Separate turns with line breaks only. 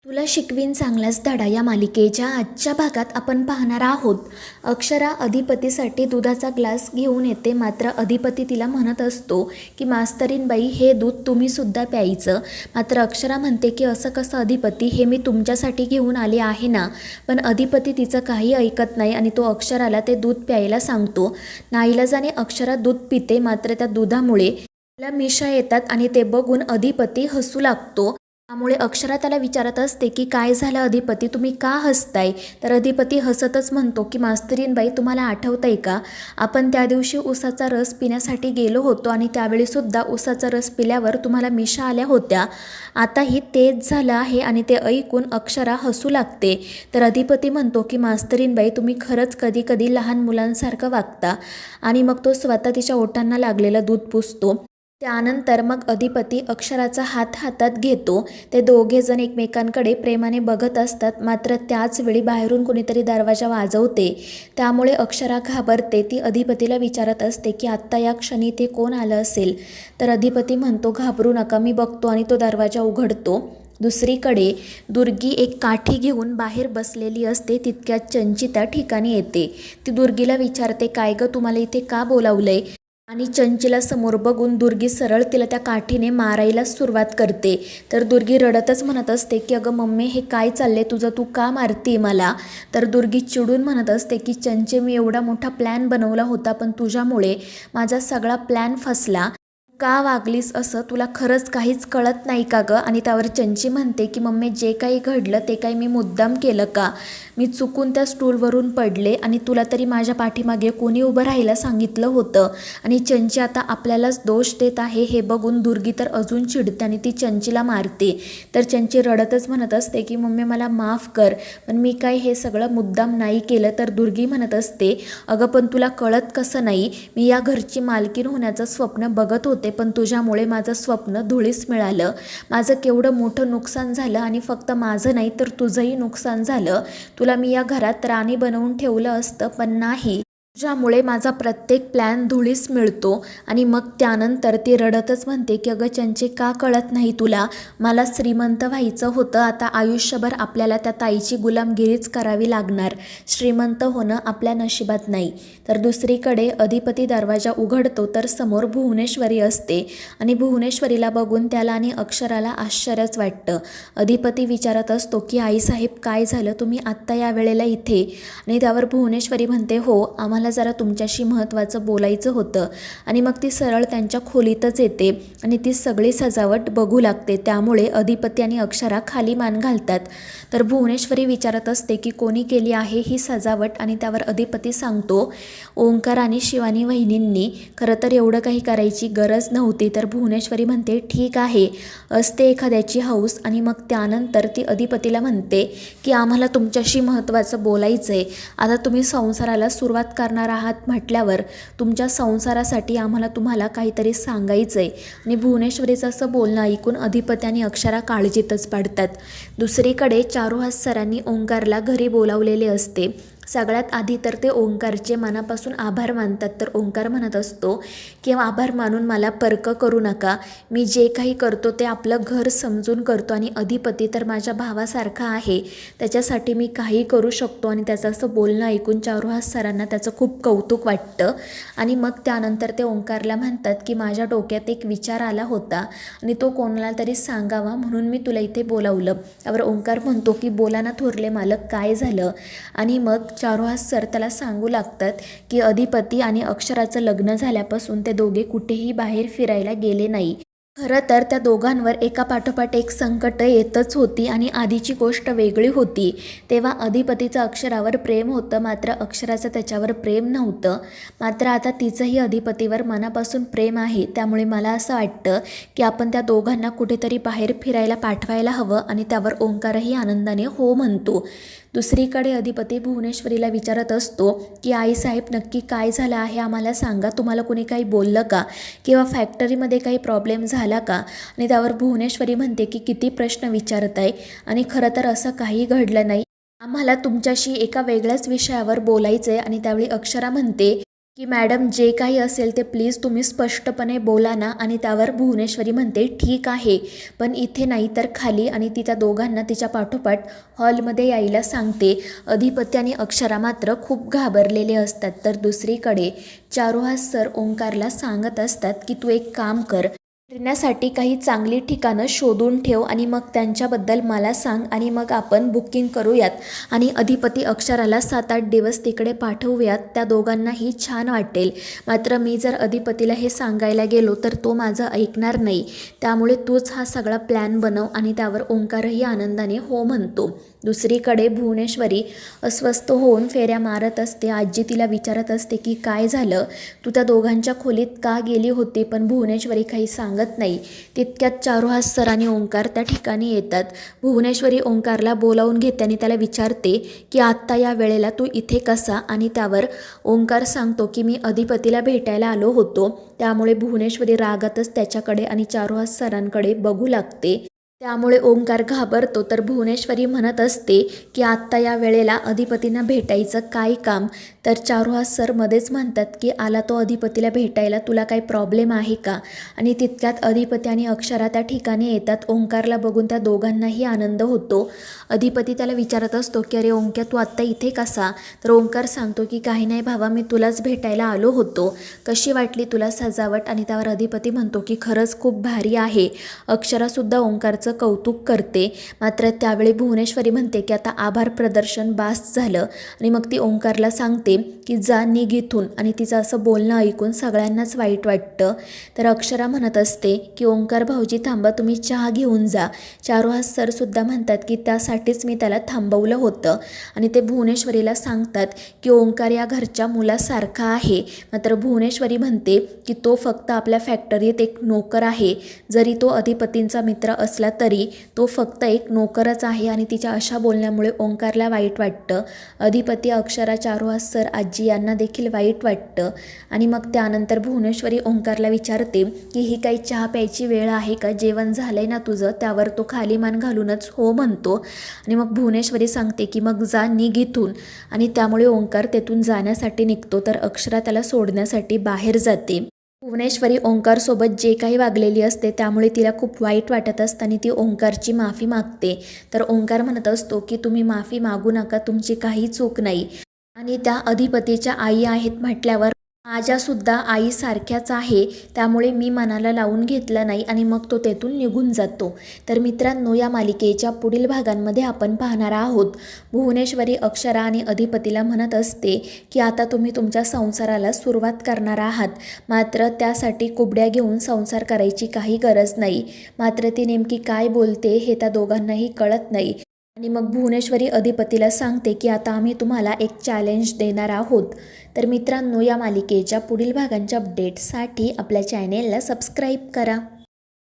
तुला शिकवीन चांगलाच धडा या मालिकेच्या आजच्या भागात आपण पाहणार आहोत. अक्षरा अधिपतीसाठी दुधाचा ग्लास घेऊन येते, मात्र अधिपती तिला म्हणत असतो की मास्तरीनबाई हे दूध तुम्ही सुद्धा प्यायचं. मात्र अक्षरा म्हणते की असं कसं अधिपती, हे मी तुमच्यासाठी घेऊन आले आहे ना. पण अधिपती तिचं काही ऐकत नाही आणि तो अक्षराला ते दूध प्यायला सांगतो. नाईलाजाने अक्षरा दूध पिते, मात्र त्या दुधामुळे तिला मिशा येतात आणि ते बघून अधिपती हसू लागतो. त्यामुळे अक्षरा त्याला विचारत असते की काय झालं अधिपती, तुम्ही का हसताय. तर अधिपती हसतच म्हणतो की मास्तरीनबाई, तुम्हाला आठवतंय का, आपण त्या दिवशी उसाचा रस पिण्यासाठी गेलो होतो आणि त्यावेळीसुद्धा उसाचा रस पिल्यावर तुम्हाला मिशा आल्या होत्या. आताही तेच झालं आहे. आणि ते ऐकून अक्षरा हसू लागते. तर अधिपती म्हणतो की मास्तरीनबाई, तुम्ही खरंच कधी कधी लहान मुलांसारखं वागता. आणि मग तो स्वतः तिच्या ओठांना लागलेलं दूध पुसतो. त्यानंतर मग अधिपती अक्षराचा हात हातात घेतो. ते दोघेजण एकमेकांकडे प्रेमाने बघत असतात. मात्र त्याच वेळी बाहेरून कोणीतरी दरवाजा वाजवते. त्यामुळे अक्षरा घाबरते. ती अधिपतीला विचारत असते की आत्ता या क्षणी ते कोण आलं असेल. तर अधिपती म्हणतो घाबरू नका, मी बघतो, आणि तो दरवाजा उघडतो. दुसरीकडे दुर्गी एक काठी घेऊन बाहेर बसलेली असते. तितक्यात चंची त्या ठिकाणी येते. ती दुर्गीला विचारते, काय गं, तुम्हाला इथे का बोलावलंय. आणि चंचीला समोर बघून दुर्गी सरळ तिला त्या काठीने मारायला सुरुवात करते. तर दुर्गी रडतच म्हणत असते की अगं मम्मी, हे काय चाललंय तुझं, तू का मारते मला. तर दुर्गी चिडून म्हणत असते की चंचे, मी एवढा मोठा प्लॅन बनवला होता, पण तुझ्यामुळे माझा सगळा प्लॅन फसला. का वागलीस असं, तुला खरंच काहीच कळत नाही का गं. आणि त्यावर चंची म्हणते की मम्मी, जे काही घडलं ते काही मी मुद्दाम केलं का. मी चुकून त्या स्टूलवरून पडले आणि तुला तरी माझ्या पाठीमागे कोणी उभं राहायला सांगितलं होतं. आणि चंची आता आपल्यालाच दोष देत आहे हे बघून दुर्गी तर अजून चिडते आणि ती चंचीला मारते. तर चंची रडतच म्हणत असते की मम्मी मला माफ कर, पण मी काय हे सगळं मुद्दाम नाही केलं. तर दुर्गी म्हणत असते, अगं पण तुला कळत कसं नाही, मी या घरची मालकीण होण्याचं स्वप्न बघत होते, पण तुझ्यामुळे माझं स्वप्न धुळीस मिळालं. माझं केवढं मोठं नुकसान झालं, आणि फक्त माझं नाही तर तुझंही नुकसान झालं. तुला मी या घरात राणी बनवून ठेवलं असतं, पण नाही, तुझ्यामुळे माझा प्रत्येक प्लॅन धुळीस मिळतो. आणि मग त्यानंतर ती रडतच म्हणते की अगं चंचे, का कळत नाही तुला, मला श्रीमंत व्हायचं होतं. आता आयुष्यभर आपल्याला त्या ताईची गुलामगिरीच करावी लागणार. श्रीमंत होणं आपल्या नशिबात नाही. तर दुसरीकडे अधिपती दरवाजा उघडतो तर समोर भुवनेश्वरी असते. आणि भुवनेश्वरीला बघून त्याला आणि अक्षराला आश्चर्यच वाटतं. अधिपती विचारत असतो की आईसाहेब, काय झालं, तुम्ही आत्ता या वेळेला इथे. आणि त्यावर भुवनेश्वरी म्हणते, हो, आम्हाला जरा तुमच्याशी महत्त्वाचं बोलायचं होतं. आणि मग ती सरळ त्यांच्या खोलीतच येते आणि ती सगळी सजावट बघू लागते. त्यामुळे अधिपती आणि अक्षरा खाली मान घालतात. तर भुवनेश्वरी विचारत असते की कोणी केली आहे ही सजावट. आणि त्यावर अधिपती सांगतो, ओंकार आणि शिवानी वहिनींनी. खरं तर एवढं काही करायची गरज नव्हती. तर भुवनेश्वरी म्हणते, ठीक आहे, असते एखाद्याची हौस. आणि मग त्यानंतर ती अधिपतीला म्हणते की आम्हाला तुमच्याशी महत्त्वाचं बोलायचं आहे. आता तुम्ही संसाराला सुरुवात करणार आहात म्हटल्यावर तुमच्या संसारासाठी आम्हाला तुम्हाला काहीतरी सांगायचं आहे. आणि भुवनेश्वरीचं असं बोलणं ऐकून अधिपती आणि अक्षरा काळजीतच पडतात. दुसरीकडे चारुहास सरांनी ओंकारला घरी बोलावलेले असते. सगळ्यात आधी तर ते ओंकारचे मनापासून आभार मानतात. तर ओंकार म्हणत असतो की आभार मानून मला पर्क करू नका, मी जे काही करतो ते आपलं घर समजून करतो. आणि अधिपती तर माझ्या भावासारखा आहे, त्याच्यासाठी मी काही करू शकतो. आणि त्याचं असं बोलणं ऐकून चारुहास सरांना त्याचं खूप कौतुक वाटतं. आणि मग त्यानंतर ते ओंकारला म्हणतात की माझ्या डोक्यात एक विचार आला होता आणि तो कोणाला तरी सांगावा, म्हणून मी तुला इथे बोलावलं. त्यावर ओंकार म्हणतो की बोला ना थोरले मालक, काय झालं. आणि मग चारुहास सर त्याला सांगू लागतात की अधिपती आणि अक्षराचं लग्न झाल्यापासून ते दोघे कुठेही बाहेर फिरायला गेले नाही. खरं तर त्या दोघांवर एकापाठोपाठ एक संकट येतच होती. आणि आधीची गोष्ट वेगळी होती. तेव्हा अधिपतीचं अक्षरावर प्रेम होतं, मात्र अक्षराचं त्याच्यावर प्रेम नव्हतं. मात्र आता तिचंही अधिपतीवर मनापासून प्रेम आहे. त्यामुळे मला असं वाटतं की आपण त्या दोघांना कुठेतरी बाहेर फिरायला पाठवायला हवं. आणि त्यावर ओंकारही आनंदाने हो म्हणतो. दुसरीकडे अधिपती भुवनेश्वरीला विचारत असतो की आईसाहेब, नक्की काय झालं आहे आम्हाला सांगा, तुम्हाला कोणी काही बोललं का, किंवा फॅक्टरीमध्ये काही प्रॉब्लेम झाला का. आणि त्यावर भुवनेश्वरी म्हणते की किती प्रश्न विचारत आहे, आणि खरं तर असं काही घडलं नाही, आम्हाला तुमच्याशी एका वेगळ्याच विषयावर बोलायचं आहे. आणि त्यावेळी अक्षरा म्हणते की मॅडम जे काही असेल ते प्लीज तुम्ही स्पष्टपणे बोला ना. आणि त्यावर भुवनेश्वरी म्हणते ठीक आहे, पण इथे नाही तर खाली. आणि ती त्या दोघांना तिच्या पाठोपाठ हॉलमध्ये यायला सांगते. अधिपती आणि अक्षरा मात्र खूप घाबरलेले असतात. तर दुसरीकडे चारुहास सर ओंकारला सांगत असतात की तू एक काम कर, फिरण्यासाठी काही चांगली ठिकाणं शोधून ठेव आणि मग त्यांच्याबद्दल मला सांग आणि मग आपण बुकिंग करूयात. आणि अधिपती अक्षराला 7-8 दिवस तिकडे पाठवूयात. त्या दोघांनाही छान वाटेल. मात्र मी जर अधिपतीला हे सांगायला गेलो तर तो माझं ऐकणार नाही. त्यामुळे तूच हा सगळा प्लॅन बनव. आणि त्यावर ओंकारही आनंदाने हो म्हणतो. दुसरीकडे भुवनेश्वरी अस्वस्थ होऊन फेऱ्या मारत असते. आजी तिला विचारत असते की काय झालं, तू त्या दोघांच्या खोलीत का गेली होती. पण भुवनेश्वरी काही सांगत नाही. तितक्यात चारुहास सर आणि ओंकार त्या ठिकाणी येतात. भुवनेश्वरी ओंकारला बोलावून घेते आणि त्याला विचारते की आत्ता या वेळेला तू इथे कसा. आणि त्यावर ओंकार सांगतो की मी अधिपतीला भेटायला आलो होतो. त्यामुळे भुवनेश्वरी रागातच त्याच्याकडे आणि चारुहास सरांकडे बघू लागते. त्यामुळे ओंकार घाबरतो. तर भुवनेश्वरी म्हणत असते की आत्ता या वेळेला अधिपतींना भेटायचं काय काम. तर चारुहास सर मध्येच म्हणतात की आला तो अधिपतीला भेटायला, तुला काही प्रॉब्लेम आहे का. आणि तितक्यात अधिपती आणि अक्षरा त्या ठिकाणी येतात. ओंकारला बघून त्या दोघांनाही आनंद होतो. अधिपती त्याला विचारत असतो की अरे ओंक्या, तू आत्ता इथे कसा. तर ओंकार सांगतो की काही नाही भावा, मी तुलाच भेटायला आलो होतो. कशी वाटली तुला सजावट. आणि त्यावर अधिपती म्हणतो की खरंच खूप भारी आहे. अक्षरासुद्धा ओंकारचं कौतुक करते. मात्र त्यावेळी भुवनेश्वरी म्हणते की आता आभार प्रदर्शन बास झालं. आणि मग ती ओंकारला सांगते की जा निघ इथून. आणि तिचं असं बोलणं ऐकून सगळ्यांनाच वाईट वाटतं. तर अक्षरा म्हणत असते की ओंकार भाऊजी थांबा, तुम्ही चहा घेऊन जा. चारुहास सर सुद्धा म्हणतात की त्यासाठीच मी त्याला थांबवलं होतं. आणि ते भुवनेश्वरीला सांगतात की ओंकार या घरच्या मुलासारखा आहे. मात्र भुवनेश्वरी म्हणते की तो फक्त आपल्या फॅक्टरीत एक नोकर आहे. जरी तो अधिपतींचा मित्र असला तरी तो फक्त एक नोकरच आहे. आणि तिच्या अशा बोलण्यामुळे ओंकारला वाईट वाटतं. अधिपती, अक्षरा, चारुहास सर, आजी यांना देखील वाईट वाटतं. आणि मग त्यानंतर भुवनेश्वरी ओंकारला विचारते की ही काही चहा प्यायची वेळ आहे का, जेवण झालंय ना तुझं. त्यावर तो खाली मान घालूनच हो म्हणतो. आणि मग भुवनेश्वरी सांगते की मग जा निघ इथून. आणि त्यामुळे ओंकार तेथून जाण्यासाठी निघतो. तर अक्षरा त्याला सोडण्यासाठी बाहेर जाते. भुवनेश्वरी ओंकारसोबत जे काही वागलेली असते त्यामुळे तिला खूप वाईट वाटत असतं आणि ती ओंकारची माफी मागते. तर ओंकार म्हणत असतो की तुम्ही माफी मागू नका, तुमची काही चूक नाही. आणि त्या अधिपतीच्या आई आहेत म्हटल्यावर माझ्यासुद्धा आईसारख्याच आहे. त्यामुळे मी मनाला लावून घेतलं नाही. आणि मग तो तेथून निघून जातो. तर मित्रांनो, या मालिकेच्या पुढील भागांमध्ये आपण पाहणार आहोत भुवनेश्वरी अक्षरा आणि अधिपतीला म्हणत असते की आता तुम्ही तुमच्या संसाराला सुरुवात करणार आहात. मात्र त्यासाठी कुबड्या घेऊन संसार करायची काही गरज नाही. मात्र ती नेमकी काय बोलते हे त्या दोघांनाही कळत नाही. आणि मग भुवनेश्वरी अधिपतीला सांगते की आता आम्ही तुम्हाला एक चॅलेंज देणार आहोत. तर मित्रांनो, या मालिकेच्या पुढील भागांच्या अपडेटसाठी आपल्या चॅनेलला सबस्क्राईब करा.